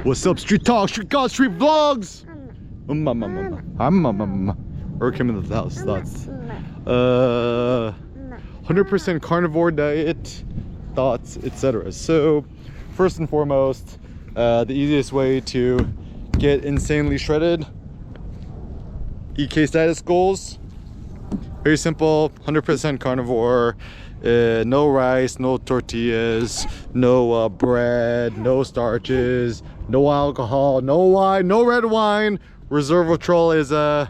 What's up, street talk, street god, street vlogs? Or came into the house. Thoughts. 100% carnivore diet, thoughts, etc. So, first and foremost, the easiest way to get insanely shredded, EK status goals. Very simple, 100% carnivore. No rice, no tortillas, no bread, no starches, no alcohol, no wine, no red wine. Resveratrol is a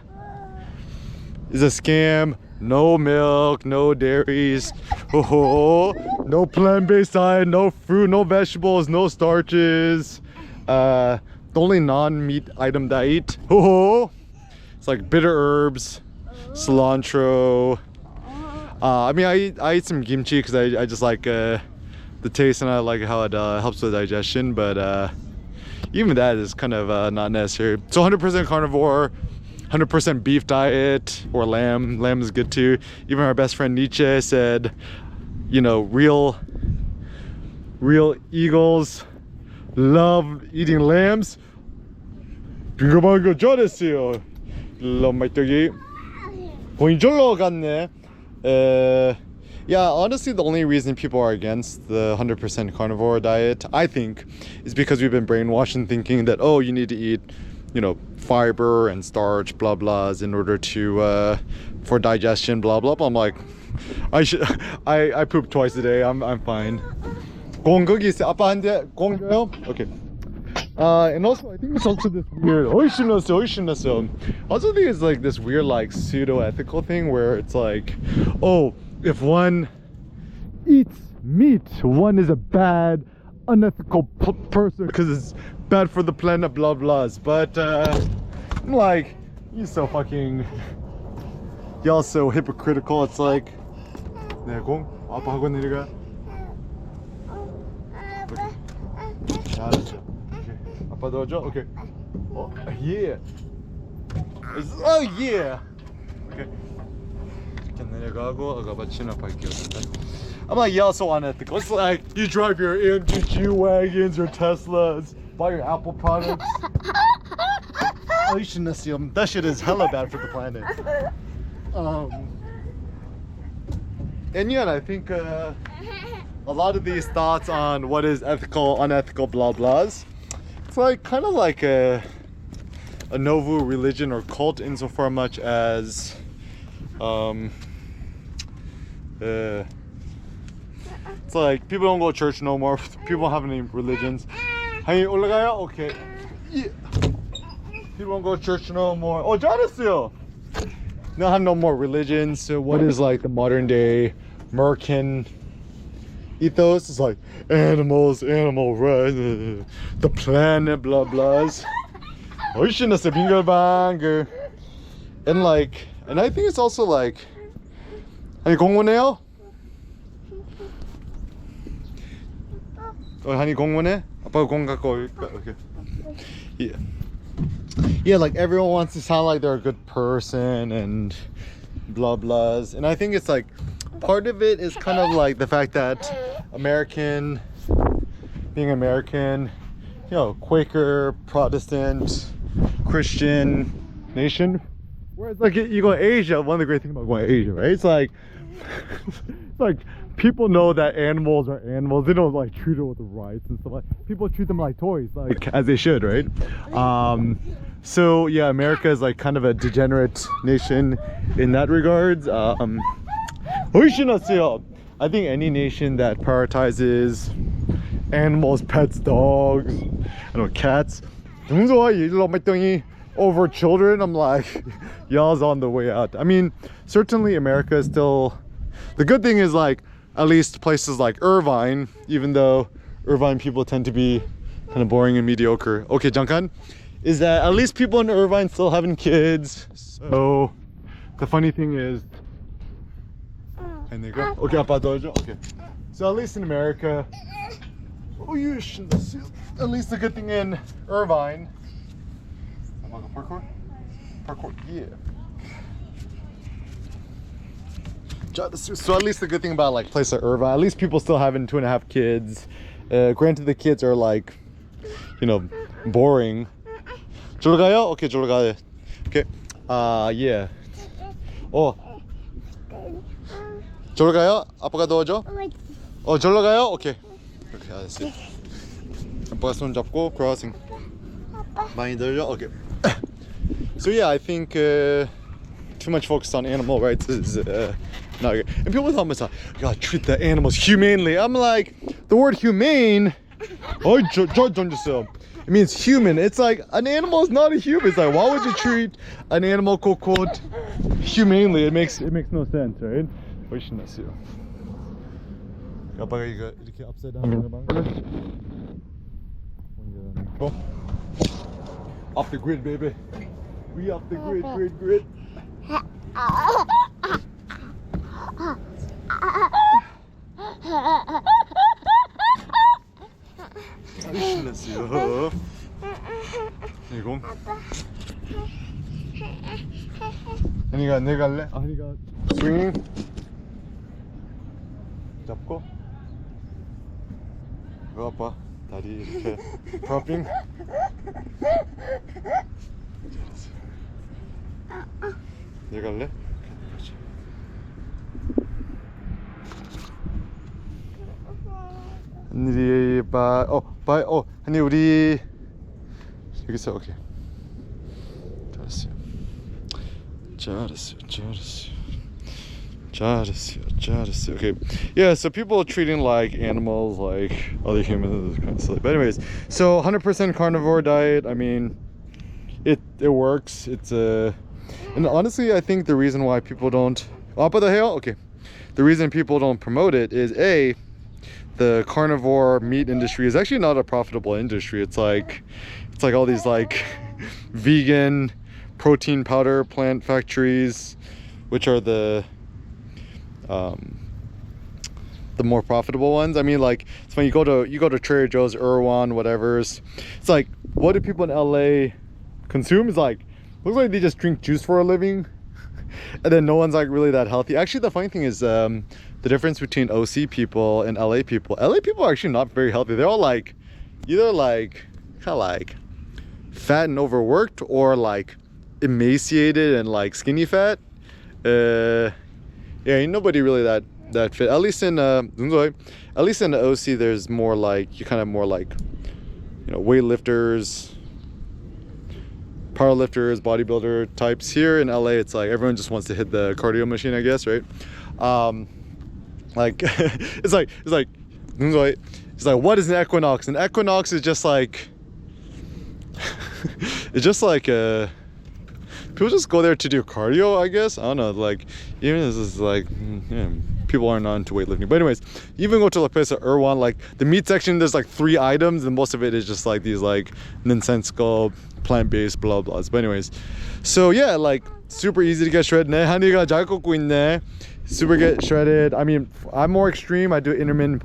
scam. No milk, no dairies, no plant-based diet, no fruit, no vegetables, no starches. The only non-meat item that I eat, it's like bitter herbs, cilantro. I mean, I eat some kimchi because I just like the taste and I like how it helps with digestion, but even that is kind of not necessary. So 100% carnivore, 100% beef diet, or lamb. Lamb is good too. Even our best friend Nietzsche said, you know, real eagles love eating lambs. 빙글빙글 잘했어요. 럼마이떡이 보인절로 갔네. Yeah, honestly, the only reason people are against the 100% carnivore diet, I think, is because we've been brainwashed in thinking that, oh, you need to eat, you know, fiber and starch, blah blahs, in order to for digestion, blah blah blah. I'm like, I poop twice a day. I'm fine. 공격이 있어. 아빠 한대 공격요? Okay. And also, I think it's also this weird. Also, think it's like this weird, like pseudo-ethical thing where it's like, oh, if one eats meat, one is a bad, unethical person because it's bad for the planet, blah blahs. But I'm like, you're so fucking, y'all so hypocritical. It's like, 네, 공 아빠 학원 내려가. 잘했어. Okay. 아빠 도와줘. Okay. Oh yeah. Oh yeah. Okay. I'm like, y'all so unethical. It's like you drive your MG wagons or Teslas, buy your Apple products. Oh, you shouldn't assume that shit is hella bad for the planet. And yeah, I think a lot of these thoughts on what is ethical, unethical, blah blahs, it's like kind of like a novel religion or cult insofar much as it's like people don't go to church no more. People don't have any religions. Hey, 올라가요? Okay. Yeah. People don't go to church no more. Oh, 잘했어요. They don't have no more religions. So what is like the modern day American ethos? It's like animals, animal rights, the planet, blah blahs. Oh, you shouldn't have said 빙글방글. And like, and I think it's also like, 아니 공원해요? 아니 공원해? 아빠가 공 갖고 올까? Okay. Yeah. Yeah, like everyone wants to sound like they're a good person and blah blahs. And I think it's like part of it is kind of like the fact that being American, you know, Quaker, Protestant, Christian nation. Whereas like you go to Asia, one of the great things about going to Asia, right? It's like people know that animals are animals. They don't like treat them with rights and stuff like. People treat them like toys, like as they should, right? So yeah, America is like kind of a degenerate nation in that regards. I think any nation that prioritizes animals, pets, dogs, I don't know, cats, over children, I'm like, y'all's on the way out. I mean, certainly America is still, the good thing is like, at least places like Irvine, even though Irvine people tend to be kind of boring and mediocre. Okay, 잠깐, is that at least people in Irvine still having kids. So the funny thing is, and they go, okay, 아빠 도와줘. Okay. So at least in America, oh, you should, at least the good thing in Irvine, parkour, yeah. So at least the good thing about like place like Irvine, at least people still having 2.5 kids. Granted, the kids are like you know, boring. 저로 가요? 오케이, 저로 가요. 오케이. Yeah. 저로 가요? 아빠가 도와줘? 저로 가요? 오케이. 오케이, 알았어. 아빠가 손 잡고 crossing. 많이 들려? 오케이. So yeah, I think too much focus on animal rights is not good. And people tell me, you gotta treat the animals humanely. I'm like, the word humane, it means human. It's like, an animal is not a human. It's like, why would you treat an animal quote humanely? It makes no sense, right? 멋있었어요. 아빠가 이거 이렇게 upside down 하는 방법. Off the grid, baby. We off the grid. 신났어요. 이거. 한이가 내가 할래? 한이가 스윙 잡고. 이거 아빠 다리 이렇게 프로핑. 내가 할래? 한일이 한이 우리 여기 있어. 오케이. 잘했어요. Okay. Yeah, so people treating like animals like other humans is kind of silly. But anyways, so 100% carnivore diet, I mean, it works. It's and honestly, I think the reason why people don't the reason people don't promote it is the carnivore meat industry is actually not a profitable industry. It's like all these like vegan protein powder plant factories, which are the more profitable ones. I mean, like, it's when you go to Trader Joe's, Irvine, whatever's. It's like, what do people in LA consume? It's like, looks like they just drink juice for a living, and then no one's like really that healthy. Actually, the funny thing is the difference between OC people and LA people. LA people are actually not very healthy. They're all like either like kind of like fat and overworked, or like emaciated and like skinny fat. Yeah, ain't nobody really that fit. At least in the OC, there's more like, you kind of more like, you know, weightlifters, powerlifters, bodybuilder types. Here in LA, it's like everyone just wants to hit the cardio machine, I guess, right? Like it's like what is an equinox? An equinox is just like it's just like people just go there to do cardio, I guess. I don't know, like, even this is like, yeah, people aren't into weightlifting. But anyways, even go to La Place at Irvine, like the meat section, there's like 3 items, and most of it is just like these like nonsensical plant-based blah blahs. But anyways, so yeah, like super easy to get shredded. 네, 한이가 잘 걷고 있네. Super get shredded. I mean, I'm more extreme. I do intermittent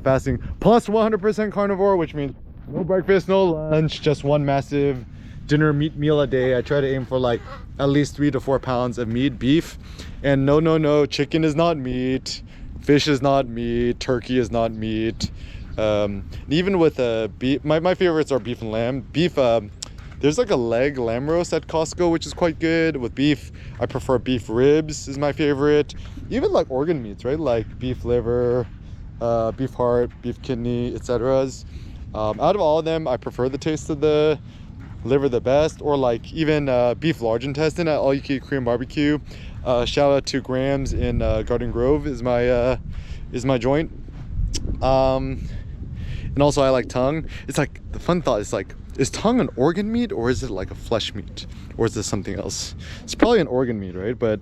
fasting plus 100% carnivore, which means no breakfast, no lunch, just one massive dinner meat meal a day. I try to aim for like at least 3 to 4 pounds of meat, beef, and no, chicken is not meat, fish is not meat, turkey is not meat. Even with beef, my favorites are beef and lamb. Beef, there's like a lamb roast at Costco, which is quite good. With beef, I prefer beef ribs is my favorite. Even like organ meats, right? Like beef liver, beef heart, beef kidney, etc. Out of all of them, I prefer the taste of the liver the best, or like even beef large intestine at All You Can Eat Korean Barbecue. Shout out to Grams in Garden Grove is my joint. And also I like tongue. It's like, the fun thought is like, is tongue an organ meat, or is it like a flesh meat, or is this something else? It's probably an organ meat, right? But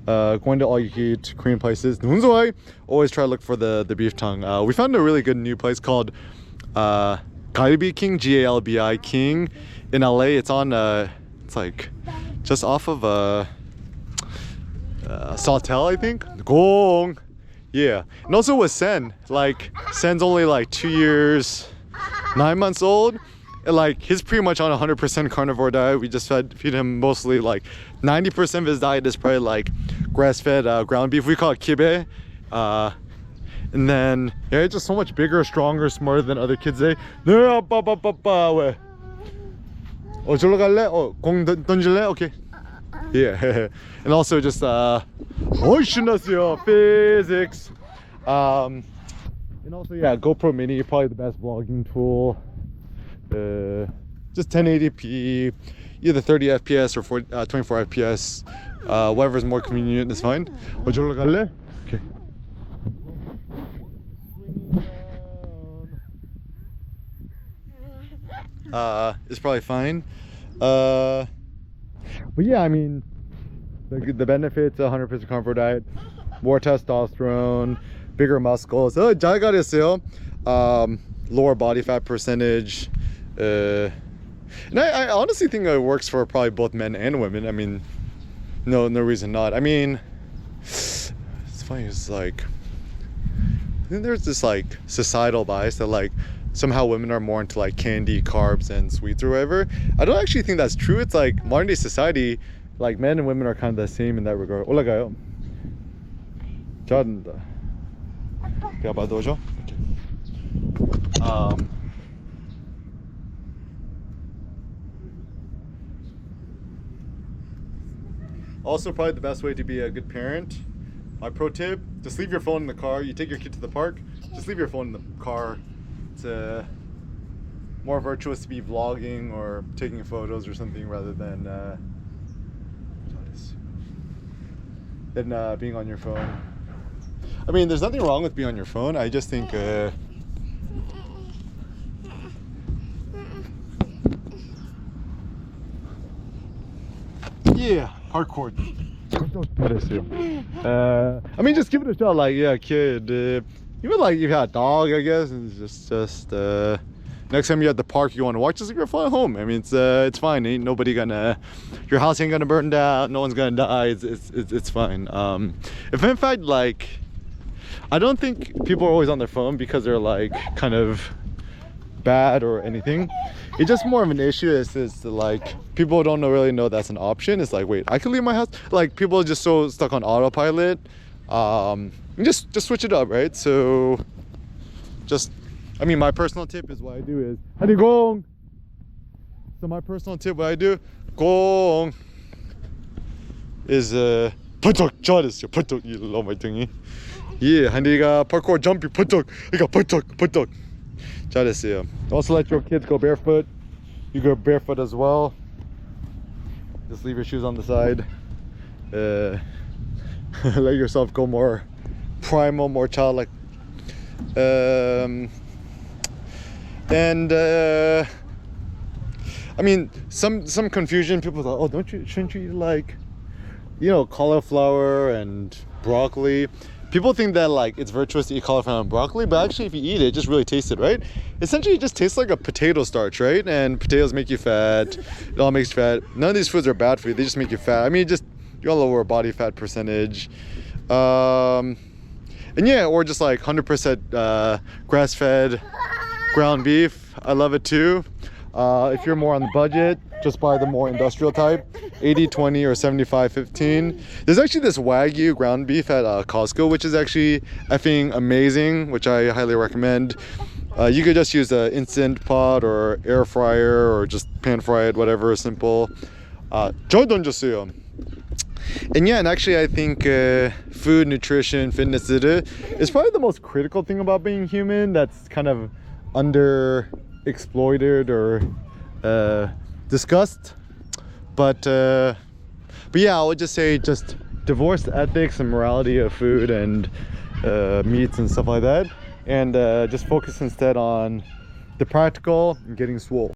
going to All You Can Eat Korean places, always try to look for the beef tongue. We found a really good new place called Galbi King, Galbi King in LA. It's on it's like just off of Sawtell, I think. Gong. Yeah. And also with Sen, like Sen's only like 2 years 9 months old, and like he's pretty much on 100% carnivore diet. We just feed him mostly like 90% of his diet is probably like grass-fed ground beef. We call it kibe. And then yeah, it's just so much bigger, stronger, smarter than other kids. They 왜? 저리로 갈래? 공 던질래? Okay. Yeah. And also just 신났어요. Physics. And also yeah, GoPro Mini, probably the best vlogging tool. Just 1080p, either 30 fps or 24 fps. Whatever's more convenient is fine. 저리로 갈래? Okay. Is probably fine. But yeah, I mean, the benefits: 100% carnivore diet, more testosterone, bigger muscles. 잘 가렸어요. Lower body fat percentage. And I honestly think it works for probably both men and women. I mean, no reason not. I mean, it's funny. It's like, I think there's this like societal bias that like somehow women are more into like candy, carbs, and sweets or whatever. I don't actually think that's true. It's like modern day society, like men and women are kind of the same in that regard. 올라가요. 잘한다. 그냥 봐도죠. Also, probably the best way to be a good parent. My pro tip: just leave your phone in the car. You take your kid to the park, just leave your phone in the car. It's more virtuous to be vlogging or taking photos or something rather than being on your phone. I mean, there's nothing wrong with being on your phone. I just think yeah, hardcore. I mean, just give it a shot. Like, yeah, kid. Even like you had a dog, I guess. It's just next time you're at the park you want to watch, just leave your phone at home. I mean, it's fine. Ain't nobody gonna, your house ain't gonna burn down. No one's gonna die. It's fine. If in fact, like, I don't think people are always on their phone because they're like kind of bad or anything. It's just more of an issue is like people don't really know that's an option. It's like, wait, I can leave my house. Like people are just so stuck on autopilot. Just switch it up, right? So just, I mean, my personal tip is what I do is 한이공. So my personal tip, what I do 공 is 펄쩍 잘했어요. 펄쩍 일로 말등이. Yeah, 한이가 parkour jumping 펄쩍. 그러니까 펄쩍. 잘했어요. Also let your kids go barefoot. You go barefoot as well. Just leave your shoes on the side. Let yourself go more primal, more childlike. I mean, some confusion. People thought, oh, shouldn't you eat like, you know, cauliflower and broccoli? People think that like it's virtuous to eat cauliflower and broccoli, but actually if you eat it, it just really tastes it, right? Essentially it just tastes like a potato starch, right? And potatoes make you fat. It all makes you fat. None of these foods are bad for you. They just make you fat. I mean, you got a lower body fat percentage. And yeah, or just like 100% grass-fed ground beef. I love it too. If you're more on the budget, just buy the more industrial type, 80-20 or 75-15. There's actually this Wagyu ground beef at Costco, which is actually effing amazing, which I highly recommend. You could just use an instant pot or air fryer or just pan fry it, whatever, simple. 저 던졌어요. And yeah, and actually I think food, nutrition, fitness is probably the most critical thing about being human that's kind of under exploited or discussed. But yeah, I would just say just divorce the ethics and morality of food and meats and stuff like that, and just focus instead on the practical and getting swole.